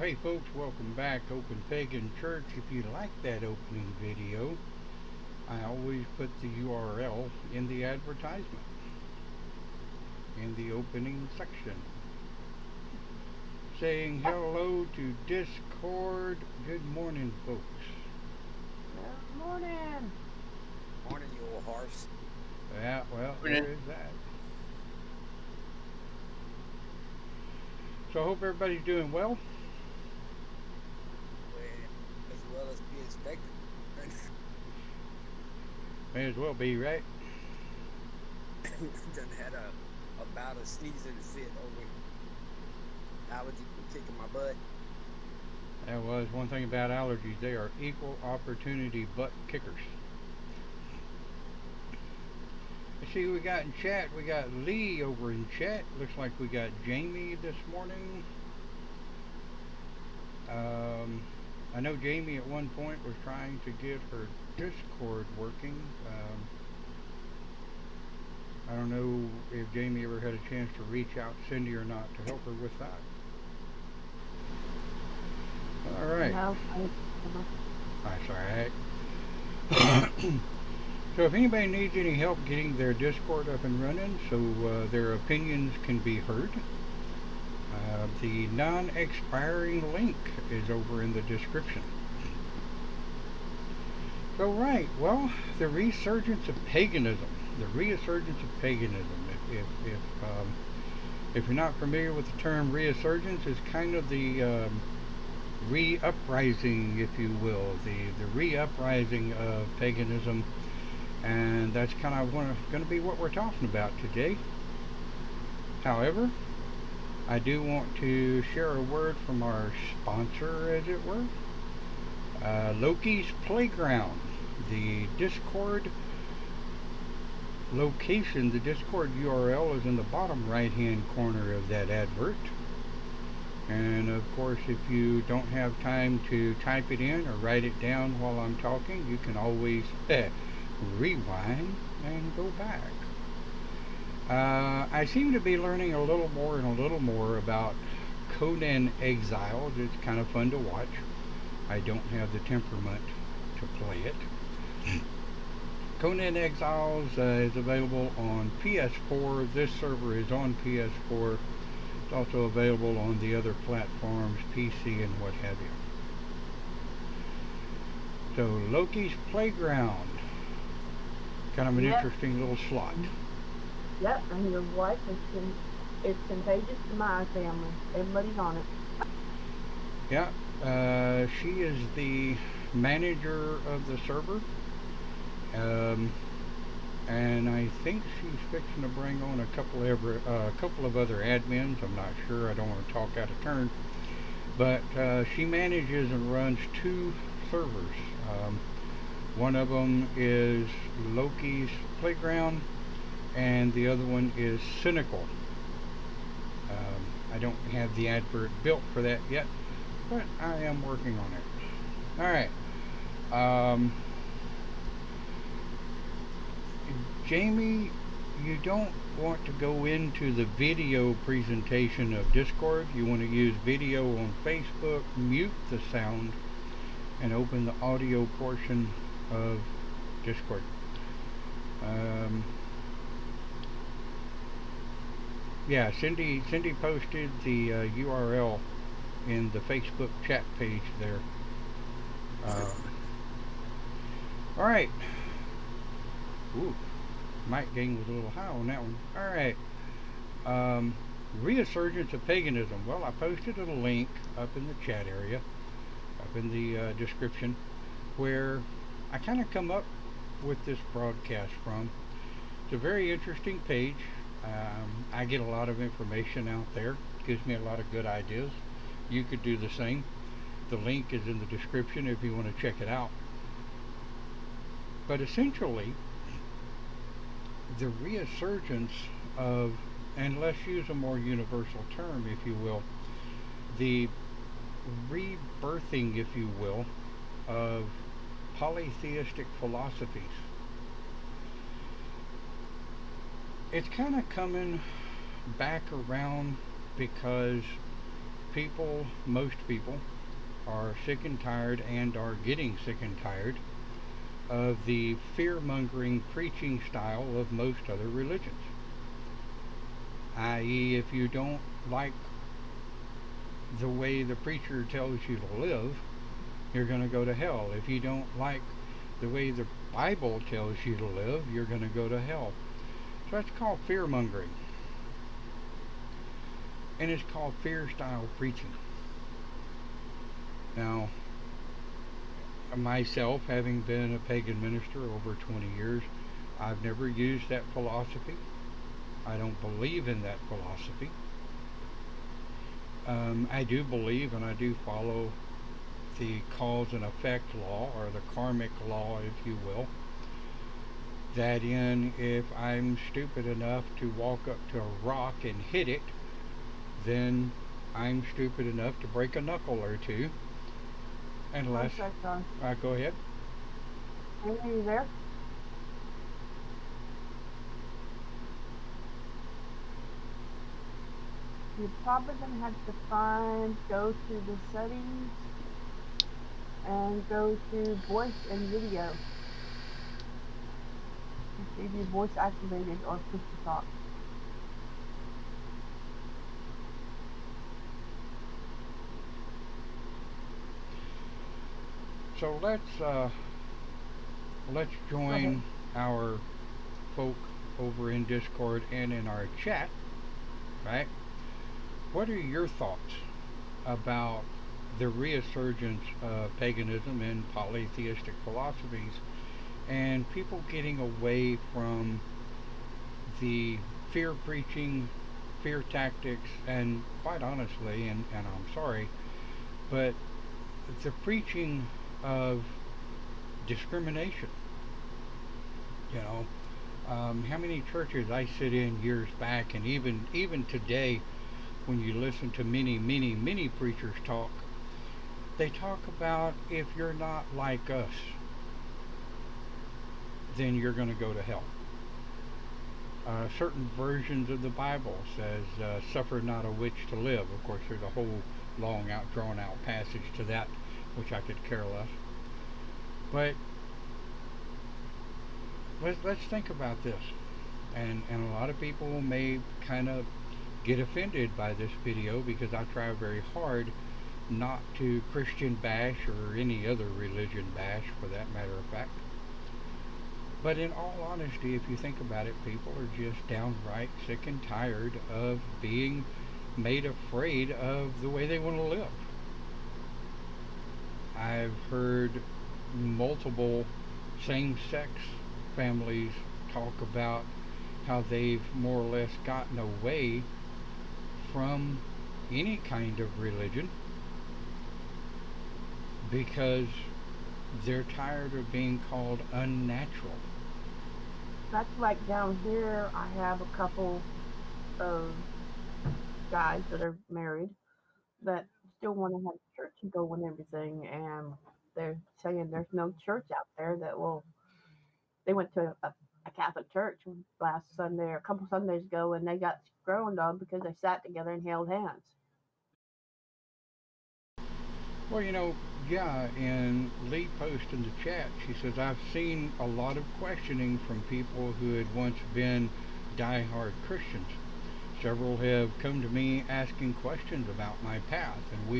Hey folks, welcome back to Open Pagan Church. If you like that opening video, I always put the URL in the advertisement, in the opening section, saying hello to Discord. Good morning, folks. Good morning. Morning, you old horse. Yeah, well, there is that. So I hope everybody's doing well. As well as be expected. May as well be, right? Done had a bout of sneezing fit over allergy kicking my butt. That was one thing about allergies. They are equal opportunity butt kickers. See, we got in chat, we got Lee over in chat. Looks like we got Jamie this morning. I know Jamie at one point was trying to get her Discord working. I don't know if Jamie ever had a chance to reach out to Cindy or not to help her with that. All right. No, That's all right. So if anybody needs any help getting their Discord up and running so their opinions can be heard, the non-expiring link is over in the description. So right, well, the resurgence of paganism. The resurgence of paganism. If you're not familiar with the term resurgence, it's kind of the re-uprising, if you will, the re-uprising of paganism. And that's kind of going to be what we're talking about today. However, I do want to share a word from our sponsor, as it were. Loki's Playground. The Discord location, the Discord URL is in the bottom right hand corner of that advert. And of course, if you don't have time to type it in or write it down while I'm talking, you can always rewind and go back. I seem to be learning a little more and a little more about Conan Exiles. It's kind of fun to watch. I don't have the temperament to play it. Conan Exiles is available on PS4. This server is on PS4. It's also available on the other platforms, PC and what have you. So Loki's Playground. Kind of an interesting little slot. Yep, and your wife is contagious to my family. Everybody's on it. Yeah, she is the manager of the server. And I think she's fixing to bring on a couple of other admins. I'm not sure. I don't want to talk out of turn. But she manages and runs two servers. One of them is Loki's Playground, and the other one is Cynical. I don't have the advert built for that yet, but I am working on it. Alright. Jamie, you don't want to go into the video presentation of Discord. You want to use video on Facebook, mute the sound, and open the audio portion of Discord. Yeah, Cindy posted the URL in the Facebook chat page there. All right. Ooh, mic gain was a little high on that one. All right. Resurgence of Paganism. Well, I posted a link up in the chat area, up in the description, where I kind of come up with this broadcast from. It's a very interesting page. I get a lot of information out there. It gives me a lot of good ideas. You could do the same. The link is in the description if you want to check it out. But essentially, the resurgence of, and let's use a more universal term, if you will, the rebirthing, if you will, of polytheistic philosophies. It's kind of coming back around because most people, are sick and tired and are getting sick and tired of the fear-mongering preaching style of most other religions. I.e., if you don't like the way the preacher tells you to live, you're going to go to hell. If you don't like the way the Bible tells you to live, you're going to go to hell. So that's called fear-mongering. And it's called fear-style preaching. Now, myself, having been a pagan minister over 20 years, I've never used that philosophy. I don't believe in that philosophy. I do believe and I do follow the cause and effect law, or the karmic law, if you will. That if I'm stupid enough to walk up to a rock and hit it, then I'm stupid enough to break a knuckle or two. Unless, go ahead. Are you there? You're probably going to have to go to the settings and go to voice and video. See if your voice activated or push to talk. So let's join our folk over in Discord and in our chat, right? What are your thoughts about the resurgence of paganism and polytheistic philosophies, and people getting away from the fear preaching, fear tactics, and quite honestly, and I'm sorry, but the preaching of discrimination? You know, how many churches I sit in years back, and even today, when you listen to many preachers talk, they talk about, if you're not like us, then you're going to go to hell. Certain versions of the Bible says, suffer not a witch to live. Of course, there's a whole long drawn out passage to that, which I could care less. But let's think about this. And a lot of people may kind of get offended by this video, because I try very hard not to Christian bash, or any other religion bash for that matter of fact. But in all honesty, if you think about it, people are just downright sick and tired of being made afraid of the way they want to live. I've heard multiple same-sex families talk about how they've more or less gotten away from any kind of religion because they're tired of being called unnatural. That's like down here, I have a couple of guys that are married that still want to have church and go and everything, and they're saying there's no church out there that will. They went to a Catholic church last Sunday or a couple Sundays ago, and they got groaned on because they sat together and held hands. Well, yeah, and Lee posted in the chat, she says, I've seen a lot of questioning from people who had once been die-hard Christians. Several have come to me asking questions about my path, and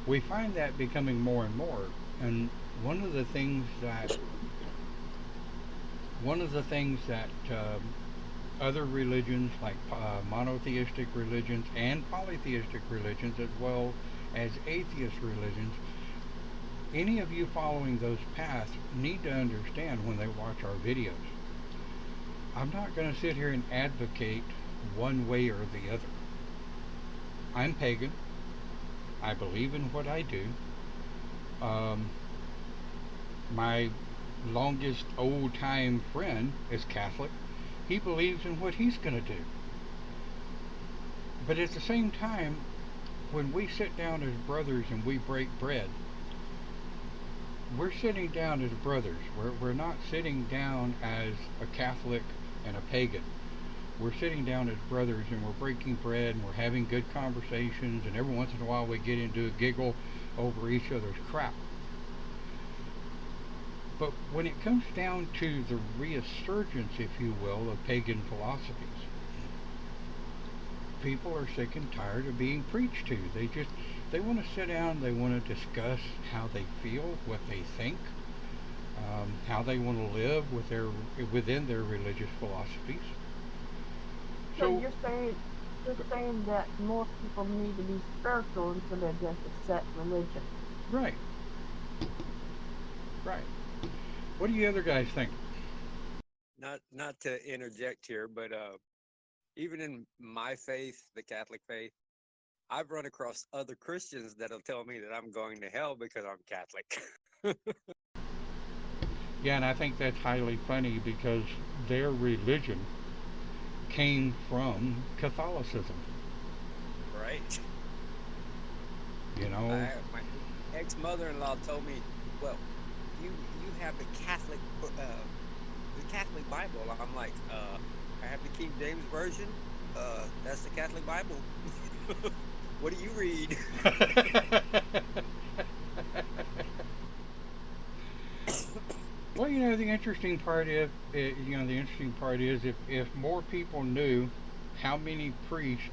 we find that becoming more and more. And one of the things that other religions, like monotheistic religions and polytheistic religions, as well as atheist religions, any of you following those paths need to understand when they watch our videos. I'm not going to sit here and advocate one way or the other. I'm pagan. I believe in what I do. My longest old-time friend is Catholic. He believes in what he's going to do. But at the same time, when we sit down as brothers and we break bread, we're sitting down as brothers. We're not sitting down as a Catholic and a pagan. we're sitting down as brothers and we're breaking bread and we're having good conversations, and every once in a while we get into a giggle over each other's crap. But when it comes down to the resurgence, if you will, of pagan philosophies, people are sick and tired of being preached to. They want to sit down, they want to discuss how they feel, what they think, how they want to live within their religious philosophies. So So, you're saying that more people need to be spiritual instead of just a set religion. right, right. What do you other guys think? Not to interject here, but even in my faith, the Catholic faith, I've run across other Christians that'll tell me that I'm going to hell because I'm Catholic. Yeah, and I think that's highly funny because their religion came from Catholicism. Right? You know, My ex-mother-in-law told me, "Well, you have the Catholic Bible." I'm like, I have the King James version. That's the Catholic Bible. What do you read? well, the interesting part is, if more people knew how many priests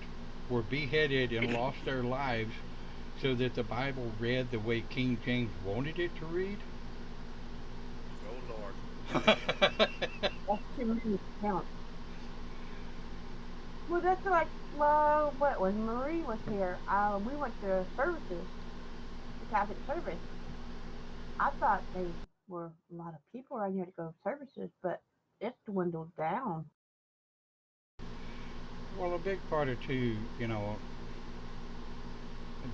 were beheaded and lost their lives so that the Bible read the way King James wanted it to read. Oh Lord. That's too many to count. Well, that's like, well, what when Marie was here? We went to services, the Catholic service. I thought they were a lot of people around here to go to services, but it's dwindled down. Well, a big part of too,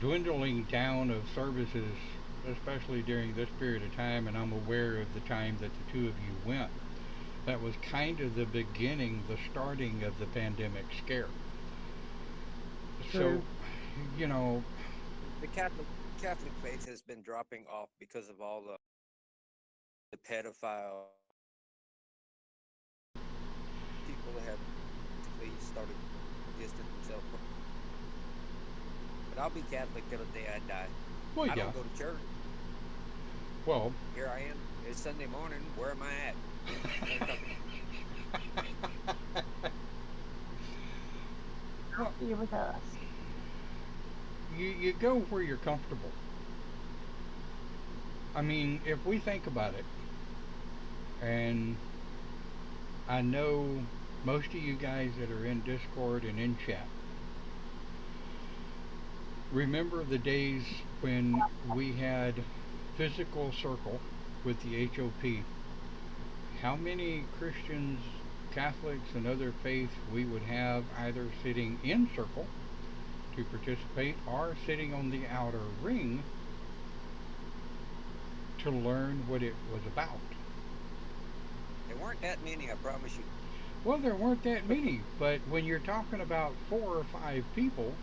dwindling down of services, especially during this period of time, and I'm aware of the time that the two of you went. That was kind of the beginning, the starting of the pandemic scare. So, True. you know, The Catholic faith has been dropping off because of all the pedophile people that have basically started distancing themselves from. But I'll be Catholic till the day I die. well, I yeah, don't go to church. well, Here I am. It's Sunday morning. Where am I at? well, Here with us. you go where you're comfortable. I mean, if we think about it, and I know most of you guys that are in Discord and in chat remember the days when we had physical circle with the HOP. How many Christians, Catholics, and other faiths we would have either sitting in circle to participate or sitting on the outer ring to learn what it was about. There weren't that many, I promise you. Well, there weren't that many, but when you're talking about 4 or 5 people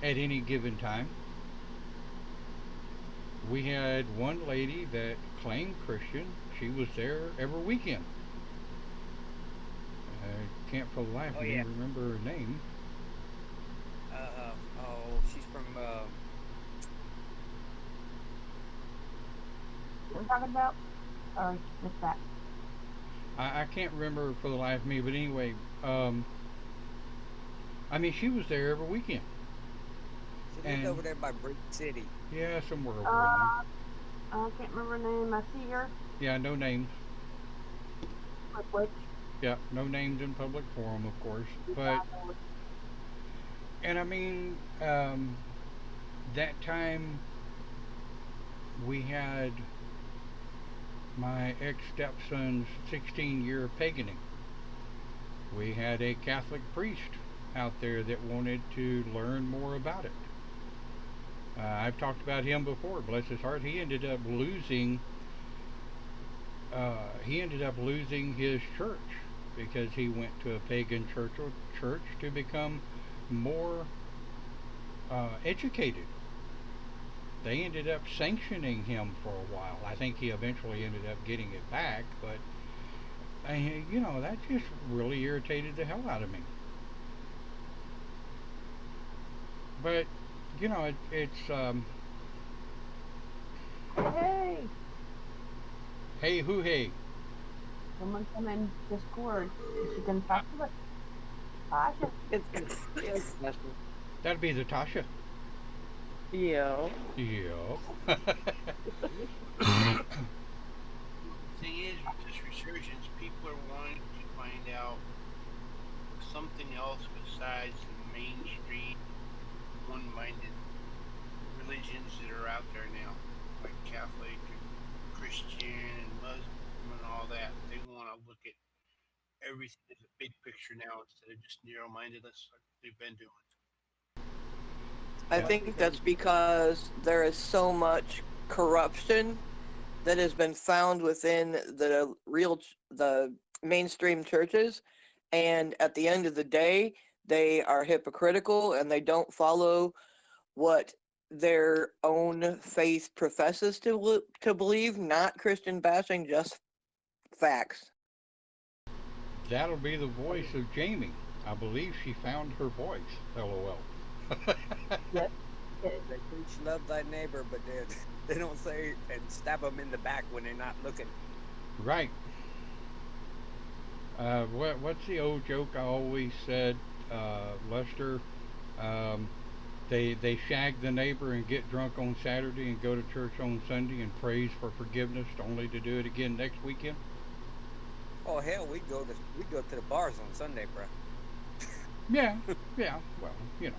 at any given time, we had one lady that claimed Christian. She was there every weekend. I can't for the life Oh of me yeah. remember her name. She's from. What are we talking about? Sorry, missed that. I can't remember for the life of me, but anyway, I mean, she was there every weekend. She lived And over there by Brick City. yeah, somewhere over in there. Uh, I can't remember her name. I see her. Yeah, no names. Which Yeah, no names in public forum, of course. But, and I mean, that time we had my ex stepson's 16-year pagoning. We had a Catholic priest out there that wanted to learn more about it. I've talked about him before. Bless his heart. He ended up losing his church because he went to a pagan church to become more educated. They ended up sanctioning him for a while. I think he eventually ended up getting it back, but And you know, that just really irritated the hell out of me. But you know, it's Hey, hey who hey. someone come in Discord. Is she gonna talk to us? Tasha. It's special. That'd be the Tasha. Yeah. Yeah. The thing is, with this resurgence, people are wanting to find out something else besides the mainstream, one-minded religions that are out there now, like Catholic and Christian and Muslim and all that. They want to look at everything as a big picture now instead of just narrow-mindedness like they've been doing. I Yeah. think that's because there is so much corruption that has been found within the mainstream churches, and at the end of the day, they are hypocritical and they don't follow what their own faith professes to believe. Not Christian bashing, just facts. That'll be the voice of Jamie. I believe she found her voice. LOL. Yes. They preach love thy neighbor, but they don't say and stab them in the back when they're not looking. Right. What's the old joke I always said, Lester? Um, they shag the neighbor and get drunk on Saturday and go to church on Sunday and praise for forgiveness, only to do it again next weekend. Oh hell, we go to the bars on Sunday, bro. Yeah, yeah. Well, you know.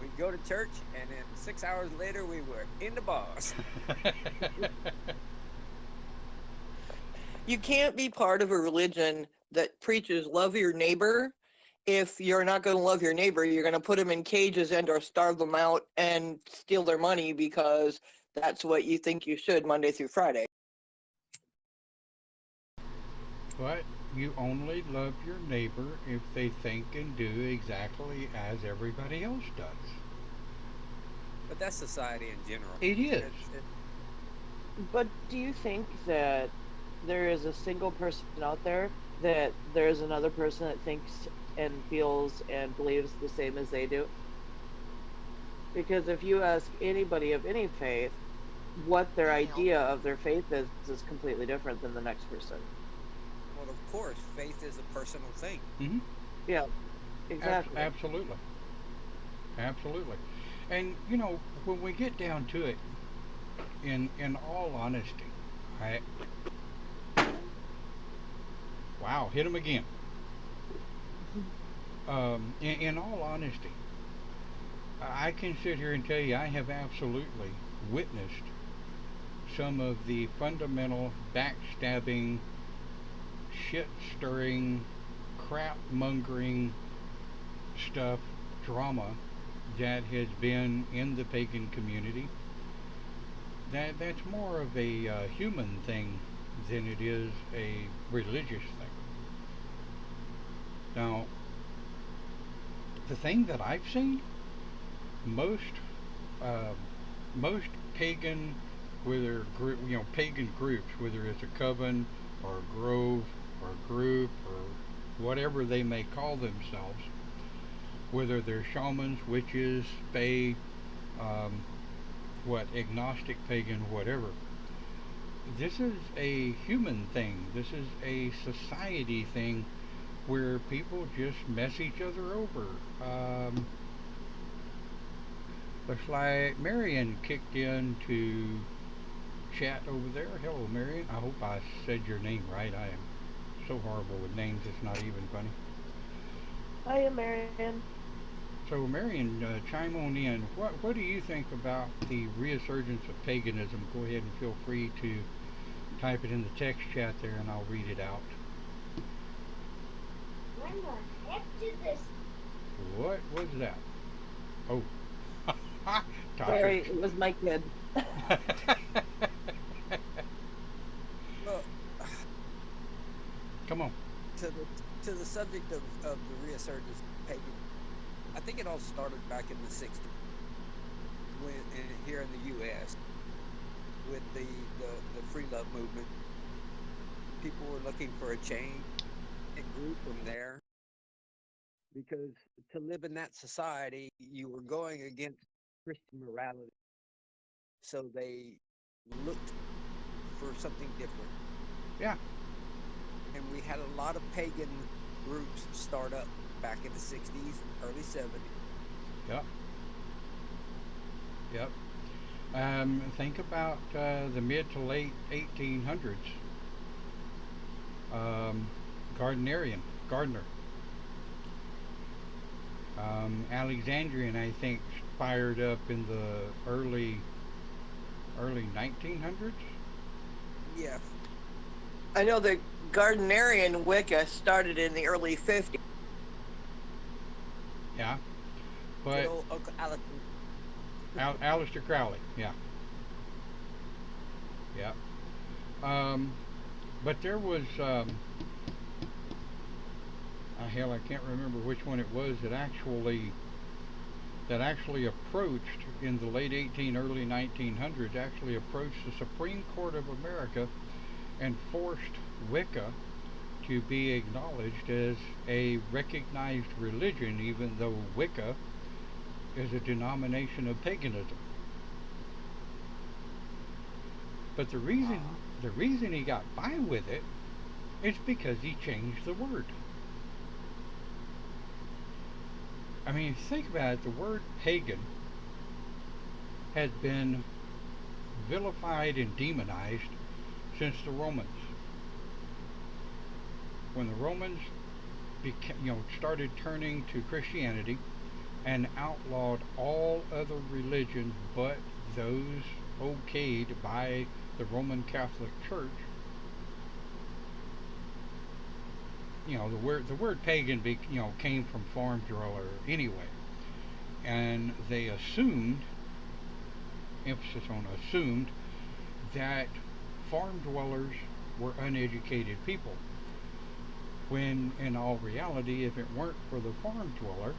We go to church, and then 6 hours later, we were in the bars. You can't be part of a religion that preaches love your neighbor if you're not going to love your neighbor. You're going to put them in cages and or starve them out and steal their money because that's what you think you should Monday through Friday. But you only love your neighbor if they think and do exactly as everybody else does. But that's society in general. It is. But do you think that there is a single person out there that there's another person that thinks and feels and believes the same as they do? Because if you ask anybody of any faith what their idea of their faith is completely different than the next person. Well, of course, faith is a personal thing. Mm-hmm. Yeah, exactly. Absolutely. Absolutely. And, you know, when we get down to it, in all honesty, I... Wow, hit him again. In all honesty, I can sit here and tell you I have absolutely witnessed some of the fundamental backstabbing, shit-stirring, crap-mongering stuff, drama that has been in the pagan community. That's more of a human thing than it is a religious thing. Now, the thing that I've seen, most most pagan, pagan groups, whether it's a coven or a grove or a group or whatever they may call themselves, whether they're shamans, witches, fae, agnostic, pagan, whatever. This is a human thing. This is a society thing where people just mess each other over. Looks like Marion kicked in to chat over there. Hello, Marion. I hope I said your name right. I am so horrible with names, it's not even funny. Hiya, Marion. So, Marion, chime on in. What do you think about the resurgence of paganism? Go ahead and feel free to type it in the text chat there, and I'll read it out. When the heck did this? What was that? Oh, Sorry, it was my kid. Well, Come on. to the subject of the resurgence of pagan, I think it all started back in the 60s here in the U.S. with the free love movement. people were looking for a change. It grew from there because to live in that society, you were going against Christian morality. So they looked for something different. Yeah. And we had a lot of pagan groups start up back in the 60s, early 70s. Yep. Yep. Think about the mid to late 1800s. Gardner. Alexandrian, I think, fired up in the early 1900s. Yeah. I know the Gardnerian Wicca started in the early 50s. Yeah. Good But old Uncle Alex. Aleister Crowley, yeah. Yeah. But there was, hell, I can't remember which one it was that actually approached in the late early 1900s, actually approached the Supreme Court of America and forced Wicca to be acknowledged as a recognized religion, even though Wicca is a denomination of paganism. But the reason he got by with it is because he changed the word. I mean, think about it. The word pagan has been vilified and demonized since the Romans. When the Romans started turning to Christianity and outlawed all other religions but those okayed by the Roman Catholic Church, the word pagan came from farm dweller anyway, and they assumed, emphasis on assumed, that farm dwellers were uneducated people, when in all reality, if it weren't for the farm dweller,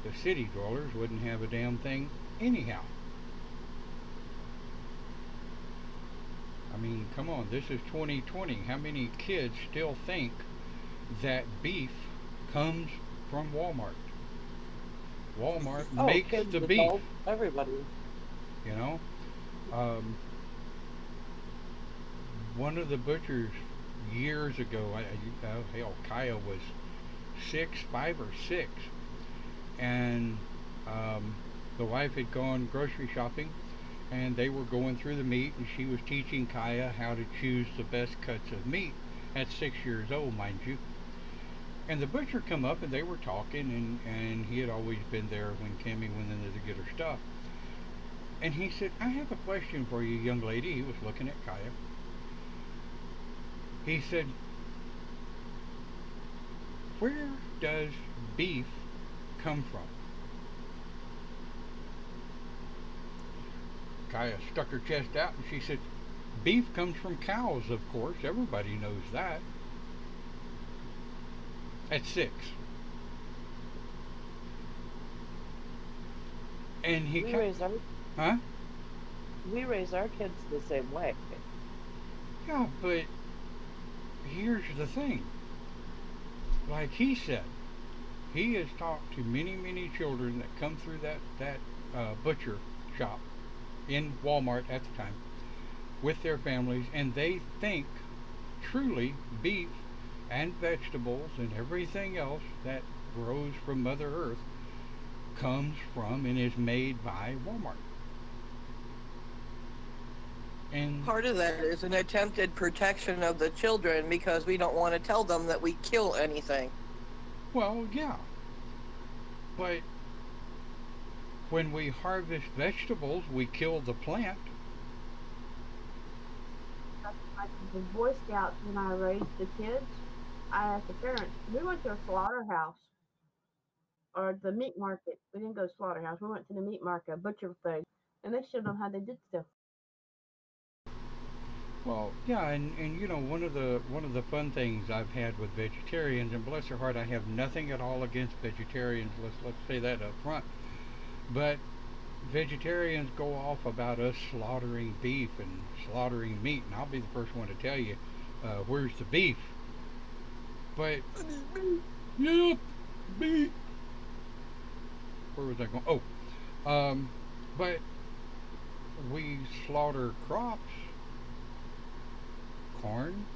the city dwellers wouldn't have a damn thing anyhow. I mean, come on, this is 2020. How many kids still think that beef comes from Walmart? Walmart makes kids, the beef. adults, everybody. You know, one of the butchers years ago, hell, Kaya was 5 or 6, and the wife had gone grocery shopping, and they were going through the meat, and she was teaching Kaya how to choose the best cuts of meat at 6 years old, mind you. And the butcher come up, and they were talking, and he had always been there when Cammy went in there to get her stuff. And he said, "I have a question for you, young lady." He was looking at Kaya. He said, "Where does beef come from?" Kaya stuck her chest out and she said, "Beef comes from cows, of course. Everybody knows that." At 6. And he We raise our huh? we raise our kids the same way. Yeah, but here's the thing. Like he said, he has talked to many, many children that come through that butcher shop in Walmart at the time with their families, and they think truly beef and vegetables and everything else that grows from Mother Earth comes from and is made by Walmart. And Part of that is an attempted protection of the children because we don't want to tell them that we kill anything. well, yeah, but when we harvest vegetables, we kill the plant. That's like the Boy Scouts when I raised the kids. I asked the parents, we went to a slaughterhouse or the meat market. We didn't go to slaughterhouse. We went to the meat market, butcher thing, and they showed them how they did stuff. Well, yeah, and one of the fun things I've had with vegetarians, and bless their heart, I have nothing at all against vegetarians. Let's say that up front. But vegetarians go off about us slaughtering beef and slaughtering meat, and I'll be the first one to tell you, where's the beef? But, yep, beef. Where was I going? But we slaughter crops, corn,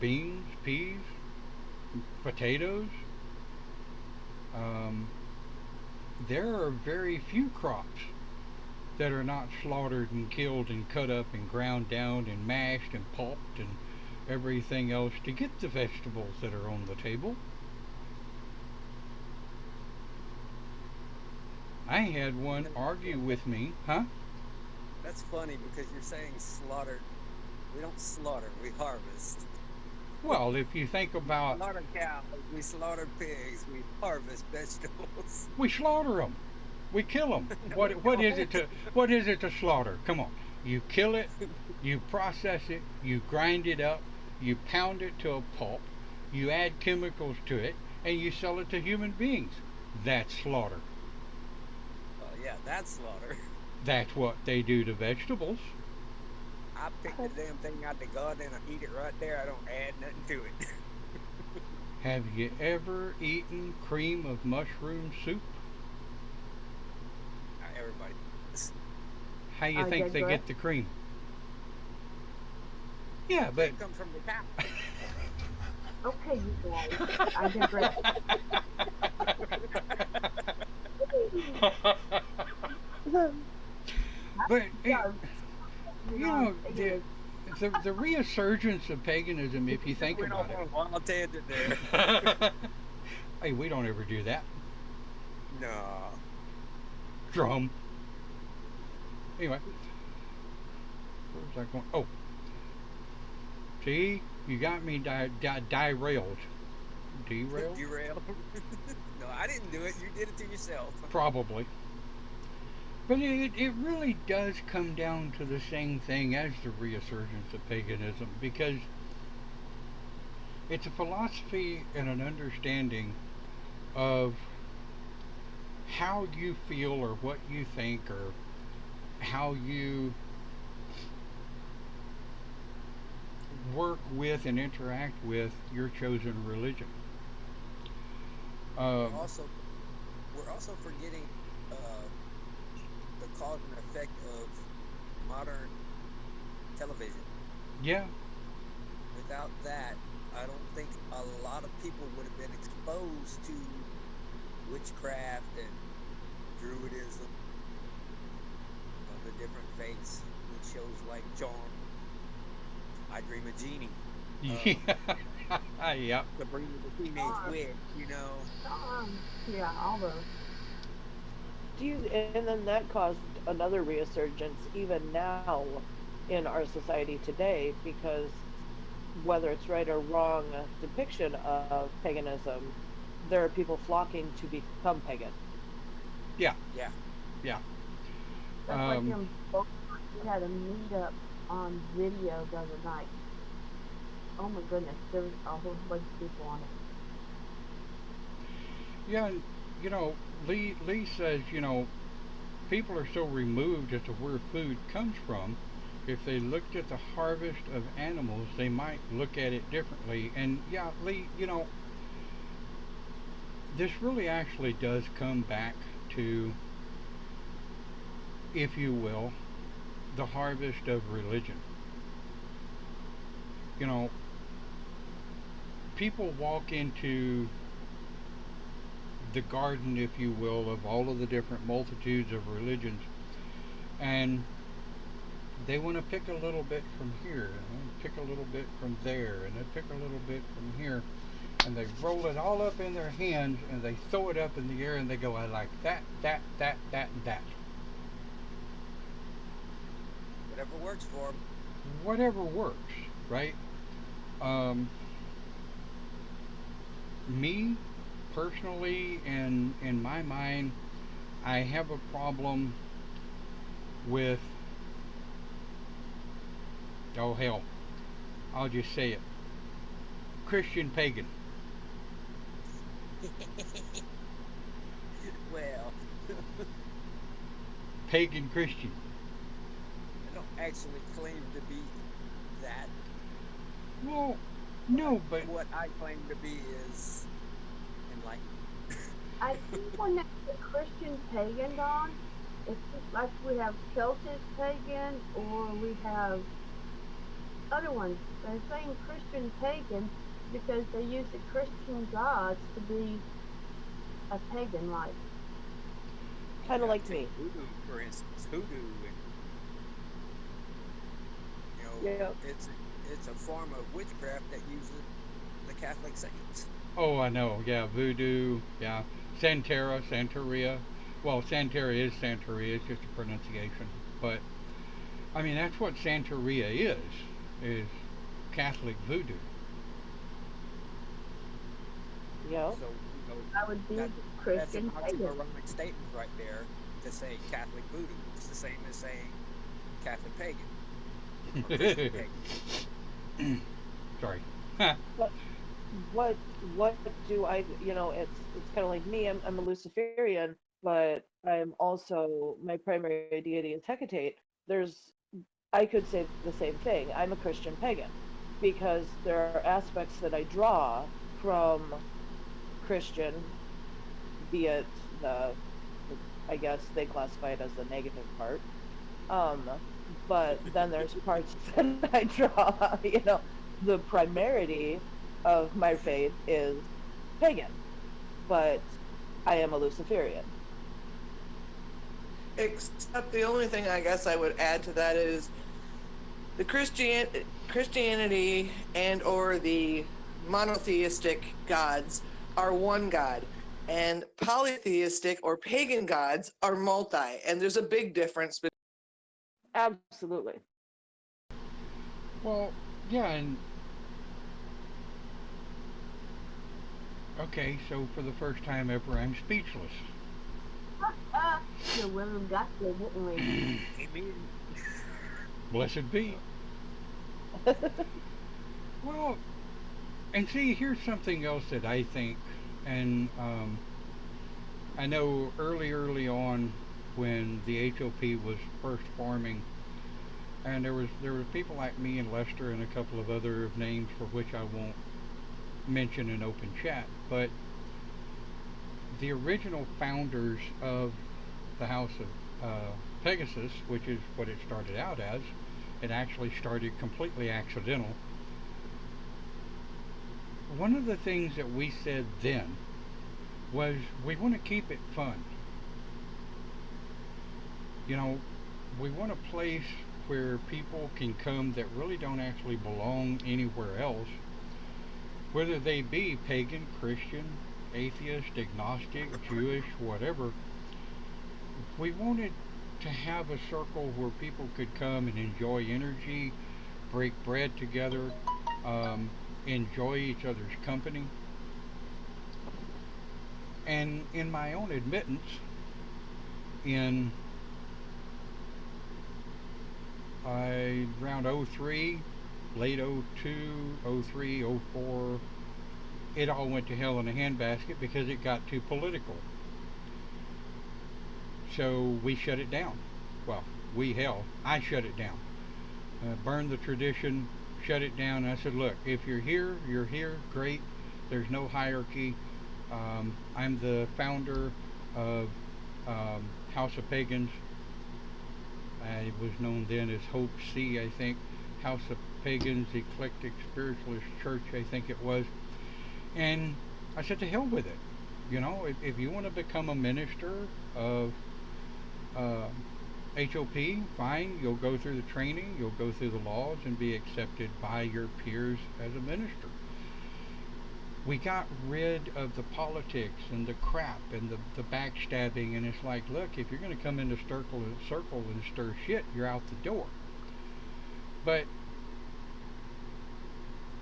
beans, peas, potatoes. There are very few crops that are not slaughtered and killed and cut up and ground down and mashed and pulped and everything else to get the vegetables that are on the table. I had one argue with me, huh? That's funny because you're saying slaughtered. We don't slaughter, we harvest. Well, if you think about, Slaughter cows, we slaughter pigs, we harvest vegetables. we slaughter them, we kill them. No, What we what is it don't. to what is it to slaughter? Come on, you kill it, you process it, you grind it up, you pound it to a pulp, you add chemicals to it, and you sell it to human beings. That's slaughter. Well, yeah, that's slaughter. That's what they do to vegetables. I pick the damn thing out the garden and I eat it right there. I don't add nothing to it. Have you ever eaten cream of mushroom soup? Everybody. How you think they digress. get the cream? Yeah, but It comes from the cow. Okay, you guys. I digress. but Yeah, you know, the resurgence of paganism, if you think We about don't it. want a wild tangent there. Hey, we don't ever do that. No. Drum. Anyway, where was I going? Oh, see, you got me derailed. Derailed? Derail. No, I didn't do it. You did it to yourself. Probably. But it really does come down to the same thing as the resurgence of paganism, because it's a philosophy and an understanding of how you feel or what you think or how you work with and interact with your chosen religion. We're also forgetting the cause and effect of modern television. Yeah, Without that, I don't think a lot of people would have been exposed to witchcraft and druidism, the different faiths with shows like Charm, I Dream of Genie, yep. Sabrina the Teenage Witch, you know. Yeah, all those. And then that caused another resurgence even now in our society today, because whether it's right or wrong depiction of paganism, there are people flocking to become pagan. Yeah. Yeah. Yeah. That's like him. We had a meetup on video the other night. Oh my goodness, there was a whole bunch of people on it. Yeah, and, you know, Lee says, you know, people are so removed as to where food comes from. If they looked at the harvest of animals, they might look at it differently. And yeah, Lee, you know, this really actually does come back to, if you will, the harvest of religion. You know, people walk into the garden, if you will, of all of the different multitudes of religions, and they want to pick a little bit from here, and pick a little bit from there, and they pick a little bit from here, and they roll it all up in their hands, and they throw it up in the air, and they go, I like that, and that. Whatever works for them. Whatever works, right? Me, personally, in my mind, I have a problem with, oh hell, I'll just say it, Christian pagan. Well, Pagan Christian. I don't actually claim to be that. Well, no, but what I claim to be is enlightened. I think when that's a Christian pagan gone, it's just like we have Celtic pagan or we have other ones. They're saying Christian pagan because they use the Christian gods to be a pagan like. Kind of Yeah, like take me. voodoo, for instance. Hoodoo, and Yeah. it's a form of witchcraft that uses the Catholic saints. oh, I know. Yeah, voodoo. Yeah, Santeria, Santeria. Well, Santeria is Santeria. It's just a pronunciation. But I mean, that's what Santeria is Catholic voodoo. Yeah. So I would be that that's an Christian pagan. oxymoronic statement right there to say Catholic voodoo. It's the same as saying Catholic pagan or Christian pagan. Sorry. But what do I, it's kind of like me. I'm a Luciferian, but I'm also, my primary deity is Hecate. There's, I could say the same thing. I'm a Christian pagan because there are aspects that I draw from Christian, be it I guess they classify it as the negative part. Um, but then there's parts that I draw, the primarity of my faith is pagan, but I am a Luciferian. Except the only thing I guess I would add to that is the Christianity and or the monotheistic gods are one god, and polytheistic or pagan gods are multi, and there's a big difference. Absolutely. Well, yeah, and okay, so for the first time ever, I'm speechless. The women got there, didn't we? Amen. Blessed be. Well, and see, here's something else that I think, and I know early on when the HOP was first forming, and there were people like me and Lester and a couple of other names for which I won't mention in open chat, but the original founders of the House of Pegasus, which is what it started out as, it actually started completely accidental. One of the things that we said then was we want to keep it fun. You know, we want a place where people can come that really don't actually belong anywhere else, whether they be pagan, Christian, atheist, agnostic, Jewish, whatever. We wanted to have a circle where people could come and enjoy energy, break bread together, enjoy each other's company. And in my own admittance, in around '03, late '02, '03, '04, it all went to hell in a handbasket because it got too political. So we shut it down. Well, I shut it down. Burned the tradition, shut it down. And I said, look, if you're here, great. There's no hierarchy. I'm the founder of House of Pagans. It was known then as Hope C, I think. House of Pagans, Eclectic Spiritualist Church, I think it was. And I said, to hell with it. You know, if you want to become a minister of HOP, fine. You'll go through the training, you'll go through the laws, and be accepted by your peers as a minister. We got rid of the politics and the crap and the backstabbing, and it's like, look, if you're going to come into circle and stir shit, you're out the door. But,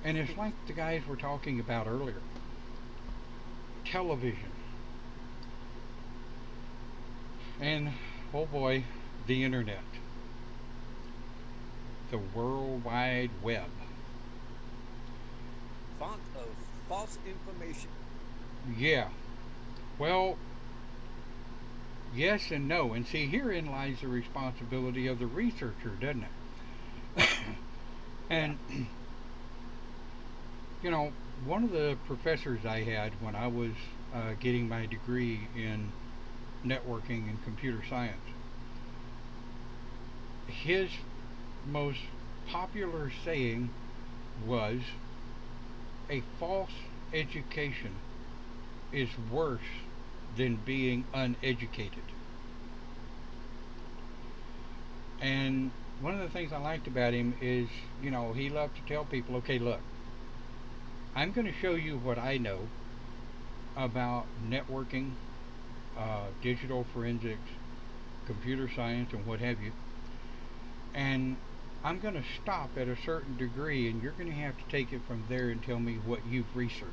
and it's like the guys were talking about earlier, television. And, oh boy, the internet. The World Wide Web. Font of false information. Yeah. Well, yes and no. And see, herein lies the responsibility of the researcher, doesn't it? And You know, one of the professors I had when I was getting my degree in networking and computer science, his most popular saying was, a false education is worse than being uneducated. And one of the things I liked about him is, he loved to tell people, okay, look, I'm going to show you what I know about networking, digital forensics, computer science, and what have you. And I'm going to stop at a certain degree, and you're going to have to take it from there and tell me what you've researched.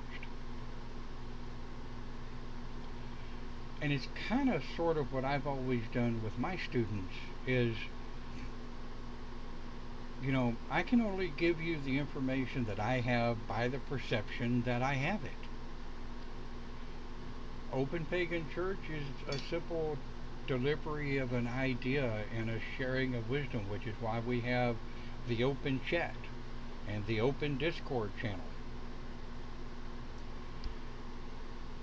And it's kind of sort of what I've always done with my students is, I can only give you the information that I have by the perception that I have it. Open Pagan Church is a simple delivery of an idea and a sharing of wisdom, which is why we have the open chat and the open Discord channel.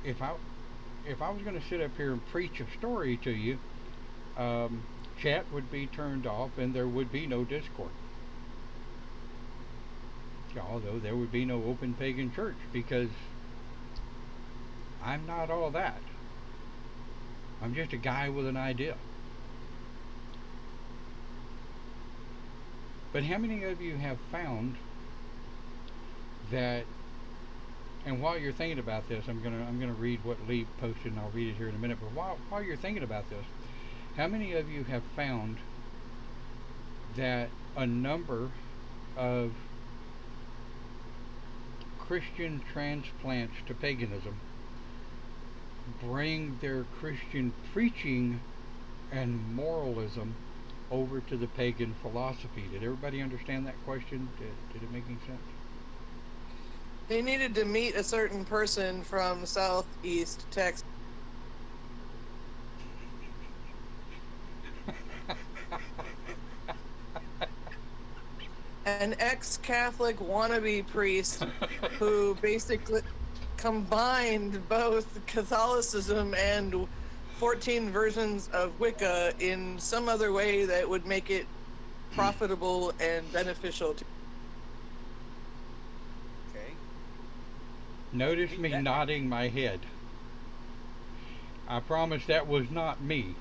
If I was going to sit up here and preach a story to you, chat would be turned off and there would be no Discord. Although there would be no Open Pagan Church, because I'm not all that. I'm just a guy with an idea. But how many of you have found that, and while you're thinking about this, I'm gonna read what Lee posted, and I'll read it here in a minute, but while you're thinking about this, how many of you have found that a number of Christian transplants to paganism bring their Christian preaching and moralism over to the pagan philosophy? Did everybody understand that question? Did it make any sense? They needed to meet a certain person from Southeast Texas. An ex-Catholic wannabe priest who basically combined both Catholicism and 14 versions of Wicca in some other way that would make it profitable and beneficial to. Okay. Notice me nodding my head. I promise that was not me.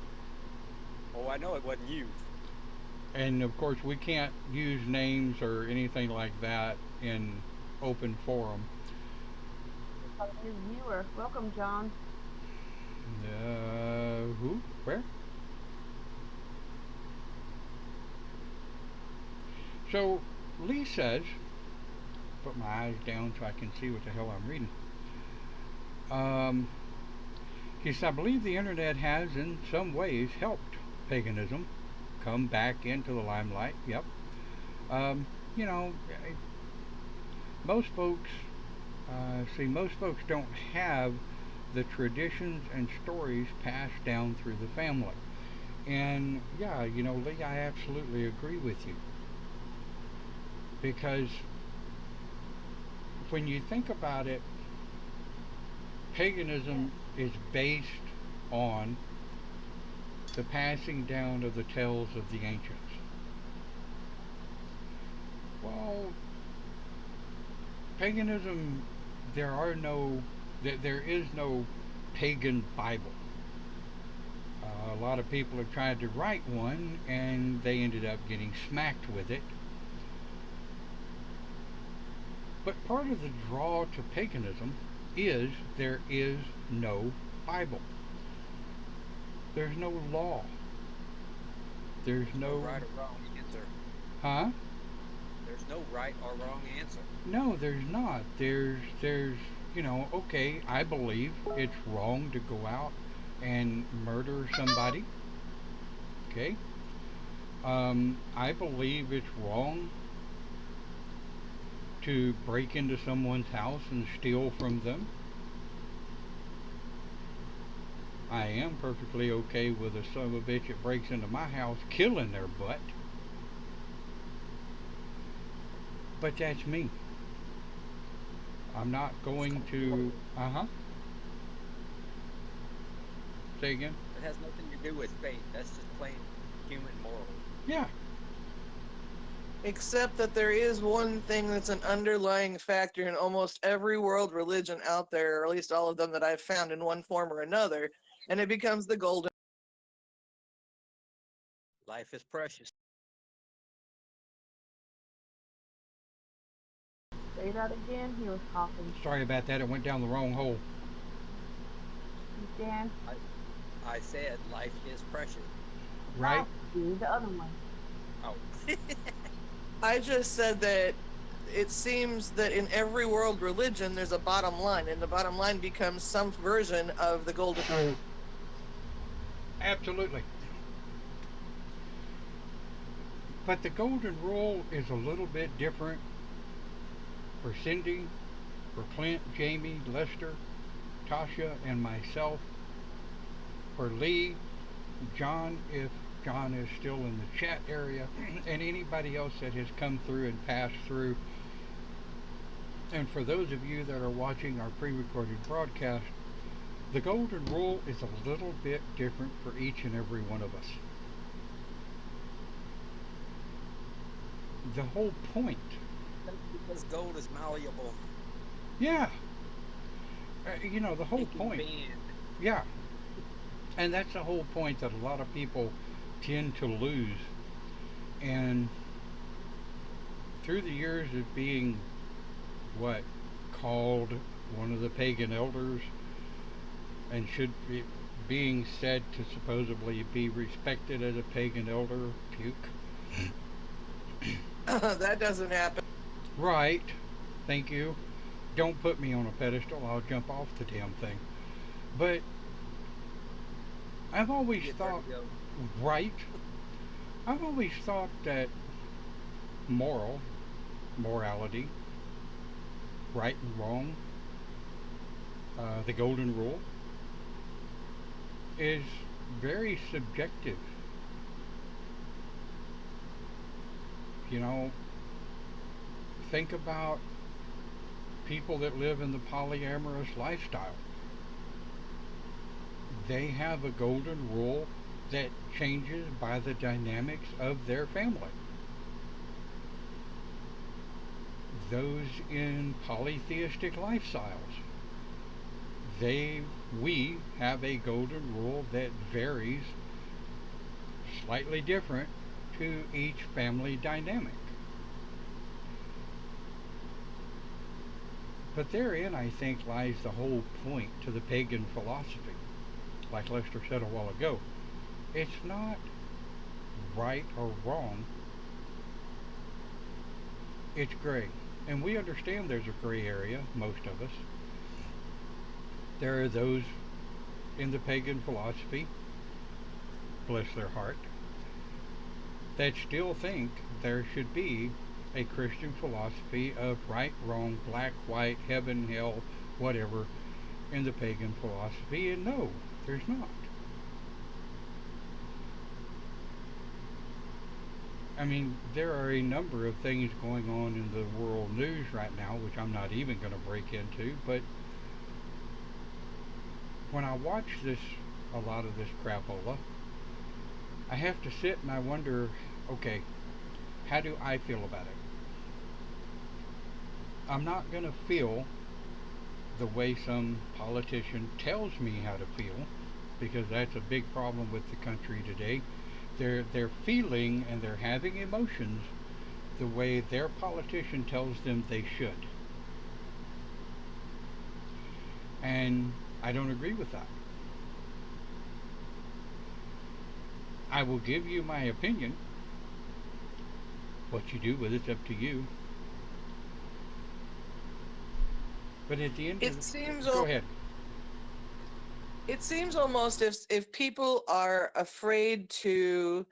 Oh, I know it wasn't you. And of course, we can't use names or anything like that in open forum. New viewer. Welcome, John. Who? Where? So, Lee says, put my eyes down so I can see what the hell I'm reading. He says, I believe the internet has in some ways helped paganism come back into the limelight. Yep. Most folks don't have the traditions and stories passed down through the family. And yeah, Lee, I absolutely agree with you. Because when you think about it, paganism is based on the passing down of the tales of the ancients. Well, paganism, there is no pagan Bible. A lot of people have tried to write one and they ended up getting smacked with it. But part of the draw to paganism is there is no Bible. There's no law. There's no right or wrong answer. Huh? There's no right or wrong answer. No, there's not. There's okay, I believe it's wrong to go out and murder somebody. Okay? I believe it's wrong to break into someone's house and steal from them. I am perfectly okay with a son of a bitch that breaks into my house killing their butt. But that's me. I'm not going to. Uh huh. Say again. It has nothing to do with faith. That's just plain human morals. Yeah. Except that there is one thing that's an underlying factor in almost every world religion out there, or at least all of them that I've found in one form or another, and it becomes the golden. Life is precious. Say that again. He was coughing. Sorry about that. It went down the wrong hole. Dan. I said life is precious. Right. The other one. Oh. I just said that it seems that in every world religion there's a bottom line, and the bottom line becomes some version of the golden. Absolutely. But the golden rule is a little bit different for Cindy, for Clint, Jamie, Lester, Tasha, and myself. For Lee, John, if John is still in the chat area, and anybody else that has come through and passed through. And for those of you that are watching our pre-recorded broadcast, the golden rule is a little bit different for each and every one of us. The whole point. That's because gold is malleable. Yeah. You know, the whole It can point. bend. Yeah. And that's the whole point that a lot of people tend to lose. And through the years of being what called one of the pagan elders and should be being said to supposedly be respected as a pagan elder, puke. That doesn't happen. Right. Thank you. Don't put me on a pedestal. I'll jump off the damn thing. But I've always Get thought, ready to go. right? I've always thought that morality, right and wrong, the golden rule, is very subjective. You know, think about people that live in the polyamorous lifestyle. They have a golden rule that changes by the dynamics of their family. Those in polytheistic lifestyles, we have a golden rule that varies slightly different to each family dynamic. But therein, I think, lies the whole point to the pagan philosophy. Like Lester said a while ago, it's not right or wrong, it's gray. And we understand there's a gray area, most of us. There are those in the pagan philosophy, bless their heart, that still think there should be a Christian philosophy of right, wrong, black, white, heaven, hell, whatever, in the pagan philosophy, and no, there's not. I mean, there are a number of things going on in the world news right now, which I'm not even going to break into, but when I watch a lot of this crapola, I have to sit and I wonder, okay, how do I feel about it? I'm not going to feel the way some politician tells me how to feel, because that's a big problem with the country today. They're feeling and they're having emotions the way their politician tells them they should. And I don't agree with that. I will give you my opinion. What you do with it's up to you. But at the end of go ahead. It seems almost if people are afraid to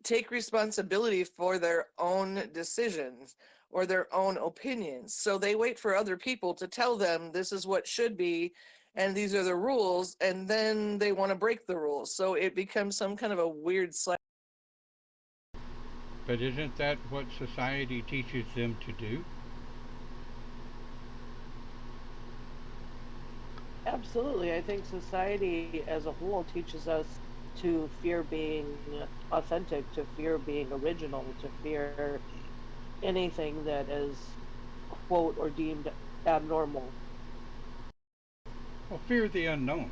take responsibility for their own decisions or their own opinions, so they wait for other people to tell them this is what should be and these are the rules, and then they want to break the rules. So it becomes some kind of a weird cycle. But isn't that what society teaches them to do? Absolutely. I think society as a whole teaches us to fear being authentic, to fear being original, to fear anything that is, quote, or deemed abnormal. Well, fear the unknown.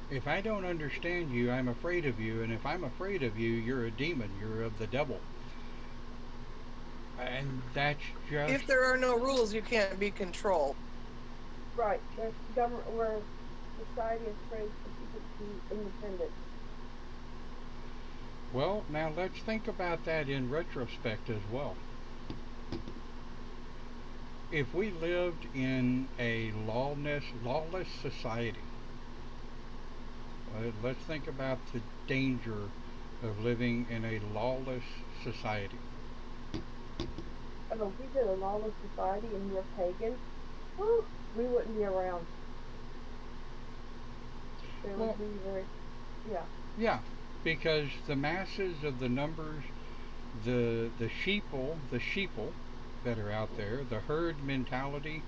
If I don't understand you, I'm afraid of you, and if I'm afraid of you, you're a demon, you're of the devil. And that's just If there are no rules, you can't be controlled. Right. There's government where society is praised for people to be independent. well, now let's think about that in retrospect as well. If we lived in a lawless society, let's think about the danger of living in a lawless society. If we did a lawless society and we're pagan, whew, we wouldn't be around. There Well, would be very, yeah. yeah, because the masses of the numbers, the sheeple that are out there, the herd mentality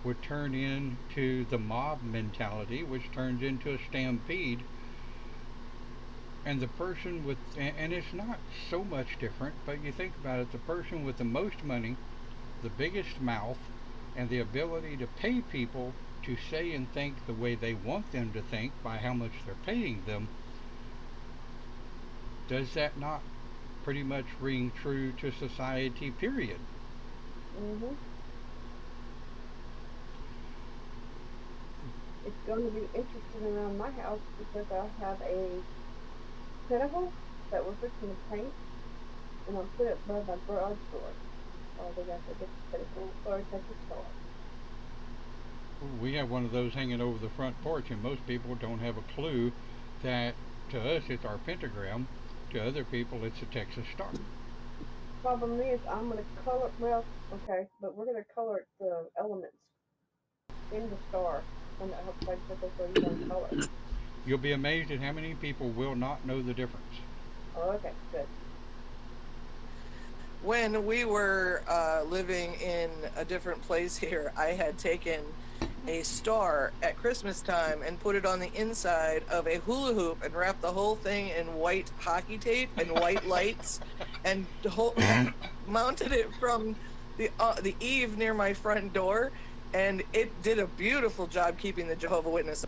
would turn into the mob mentality, which turns into a stampede. And the person with, and it's not so much different, but you think about it, the person with the most money, the biggest mouth, and the ability to pay people to say and think the way they want them to think by how much they're paying them, does that not pretty much ring true to society, period? Mhm. It's going to be interesting around my house because I have a pinnacle that we're fixing to paint, and I'll put it above my garage door. Oh, they got to get the pinnacle or take the star. We have one of those hanging over the front porch, and most people don't have a clue that to us it's our pentagram, to other people it's a Texas star. Problem is, I'm going to color. Well, okay, but we're going to color the elements in the star, and that helps like circle so you one color. You'll be amazed at how many people will not know the difference. Oh, okay, good. When we were living in a different place here, I had taken a star at Christmas time and put it on the inside of a hula hoop and wrapped the whole thing in white hockey tape and white lights and mounted it from the eave near my front door, and it did a beautiful job keeping the Jehovah Witness.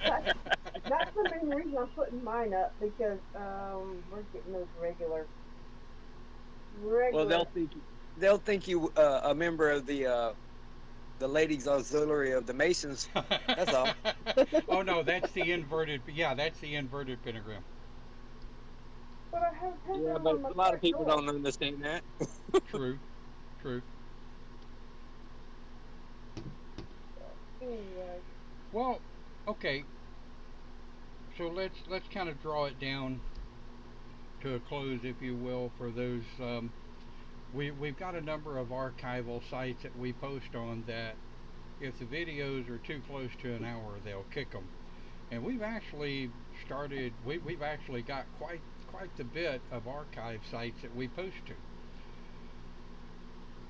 That's, that's the main reason I'm putting mine up because we're getting those Well, regular. they'll think you a member of the ladies auxiliary of the Masons. That's all. Oh no, that's the inverted. Yeah, that's the inverted pentagram. But I have a Yeah, pentagram but on my a lot of front people door. don't understand that. True, true. Anyway, Well, okay. So let's kind of draw it down to a close, if you will, for those. We've got a number of archival sites that we post on that. If the videos are too close to an hour, they'll kick them. And we've actually started. We've actually got quite the bit of archive sites that we post to.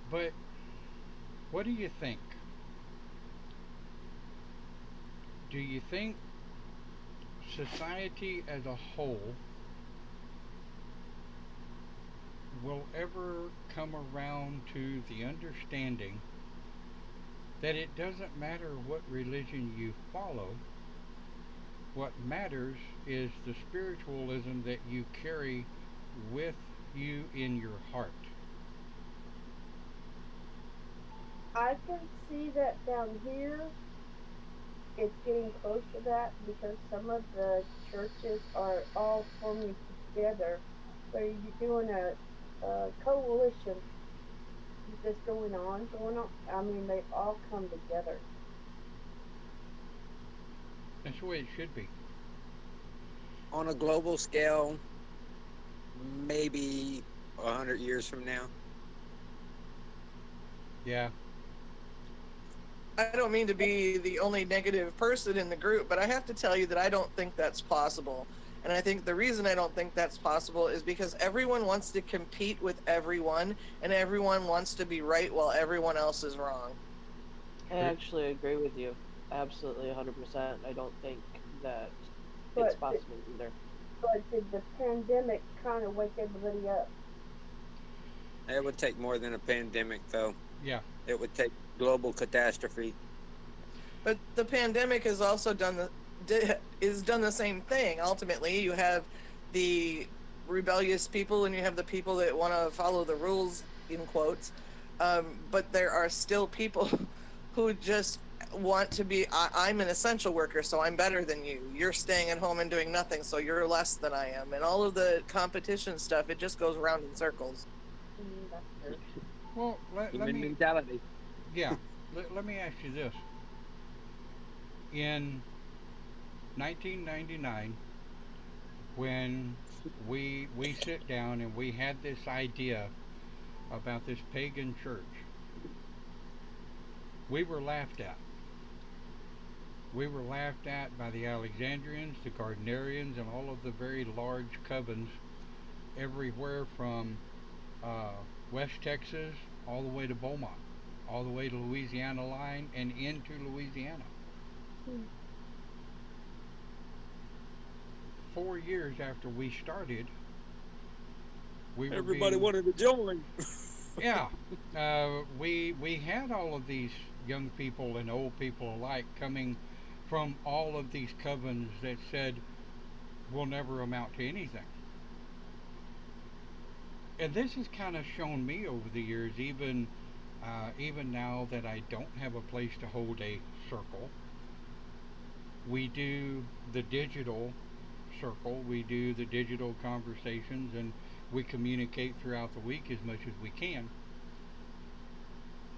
But what do you think? Do you think society as a whole will ever come around to the understanding that it doesn't matter what religion you follow? What matters is the spiritualism that you carry with you in your heart. I can see that down here. It's getting close to that because some of the churches are all forming together. So you're doing a coalition that's going on. I mean, they all come together. That's the way it should be. On a global scale, maybe 100 years from now. Yeah. I don't mean to be the only negative person in the group, but I have to tell you that I don't think that's possible. And I think the reason I don't think that's possible is because everyone wants to compete with everyone, and everyone wants to be right while everyone else is wrong. I True. actually agree with you. Absolutely 100%. I don't think that it's But possible either. did the pandemic kind of wake everybody up? It would take more than a pandemic, though. Yeah. It would take global catastrophe. But the pandemic has also done the same thing. Ultimately, you have the rebellious people and you have the people that want to follow the rules in quotes. But there are still people who just want to be. I'm an essential worker, so I'm better than you. You're staying at home and doing nothing, so you're less than I am. And all of the competition stuff, it just goes around in circles. That's true. Well, let Human me, mentality. yeah, let me ask you this. In 1999, when we sit down and we had this idea about this pagan church, we were laughed at. We were laughed at by the Alexandrians, the Gardnerians, and all of the very large covens everywhere from uh, West Texas all the way to Beaumont, all the way to Louisiana line and into Louisiana. Hmm. 4 years after we started, we were Everybody being, wanted to join. yeah, we had all of these young people and old people alike coming from all of these covens that said we'll never amount to anything. And this has kind of shown me over the years, even now that I don't have a place to hold a circle, we do the digital circle, we do the digital conversations, and we communicate throughout the week as much as we can.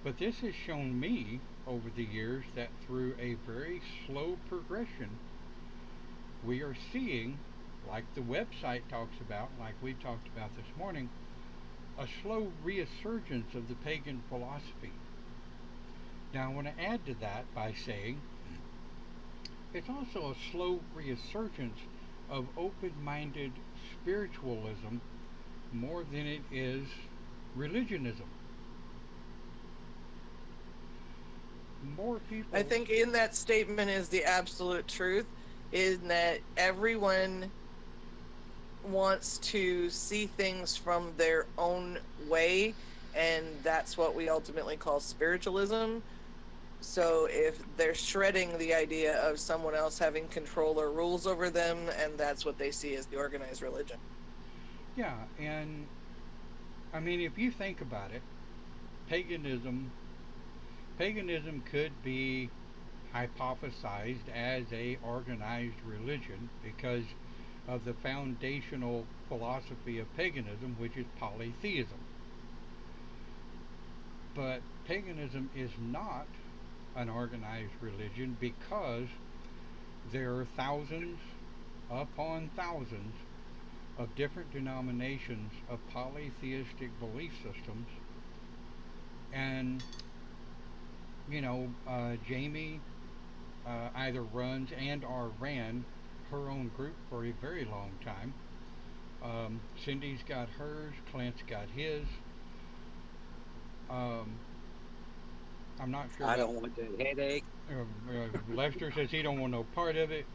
But this has shown me over the years that through a very slow progression, we are seeing, like the website talks about, like we talked about this morning, a slow resurgence of the pagan philosophy. Now, I want to add to that by saying it's also a slow resurgence of open minded spiritualism more than it is religionism. More I people, think in that statement is the absolute truth, in that everyone wants to see things from their own way, and that's what we ultimately call spiritualism. So if they're shredding the idea of someone else having control or rules over them, and that's what they see as the organized religion. yeah, and I mean, if you think about it, paganism, paganism could be hypothesized as a organized religion because of the foundational philosophy of paganism, which is polytheism. But paganism is not an organized religion because there are thousands upon thousands of different denominations of polytheistic belief systems. And, Jamie either runs and or ran her own group for a very long time. Cindy's got hers, Clint's got his. Um, I'm not sure I about don't want that headache. Lester says he don't want no part of it.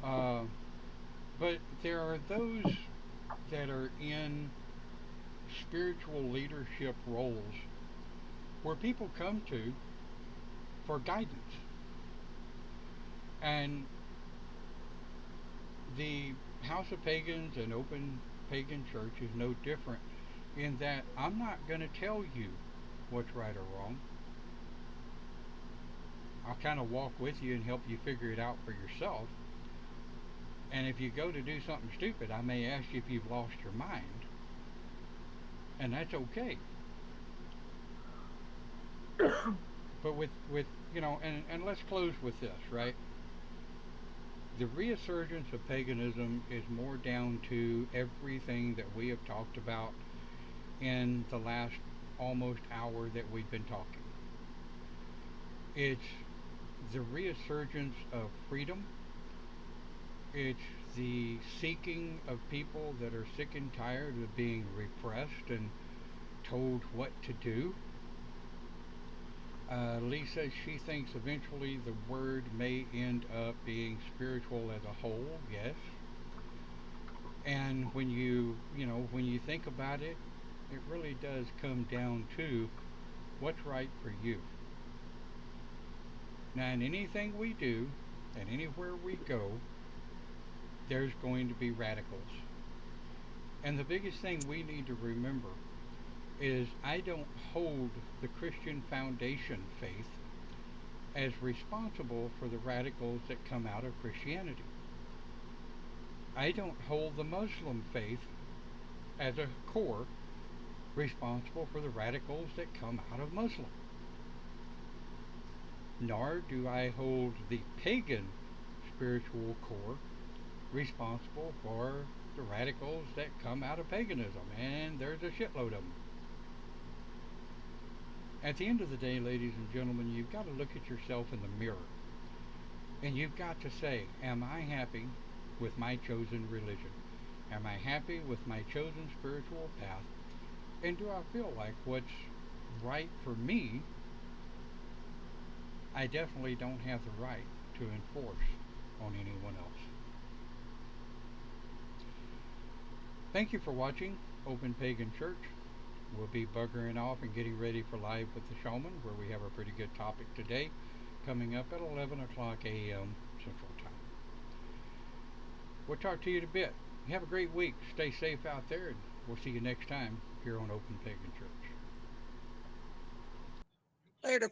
Uh, but there are those that are in spiritual leadership roles where people come to for guidance. And the House of Pagans and Open Pagan Church is no different in that I'm not going to tell you what's right or wrong. I'll kind of walk with you and help you figure it out for yourself. And if you go to do something stupid, I may ask you if you've lost your mind. And that's okay. But and let's close with this, right? The resurgence of paganism is more down to everything that we have talked about in the last almost hour that we've been talking. It's the resurgence of freedom. It's the seeking of people that are sick and tired of being repressed and told what to do. Lisa, she thinks eventually the word may end up being spiritual as a whole, yes. And when you think about it, it really does come down to what's right for you. Now, in anything we do and anywhere we go, there's going to be radicals. And the biggest thing we need to remember is I don't hold the Christian foundation faith as responsible for the radicals that come out of Christianity. I don't hold the Muslim faith as a core responsible for the radicals that come out of Muslim. Nor do I hold the pagan spiritual core responsible for the radicals that come out of paganism, and there's a shitload of them. At the end of the day, ladies and gentlemen, you've got to look at yourself in the mirror, and you've got to say, am I happy with my chosen religion? Am I happy with my chosen spiritual path? And do I feel like what's right for me, I definitely don't have the right to enforce on anyone else? Thank you for watching Open Pagan Church. We'll be buggering off and getting ready for Live with the Showman, where we have a pretty good topic today, coming up at 11 o'clock a.m. Central Time. We'll talk to you in a bit. Have a great week. Stay safe out there, and we'll see you next time here on Open Pagan Church. Later.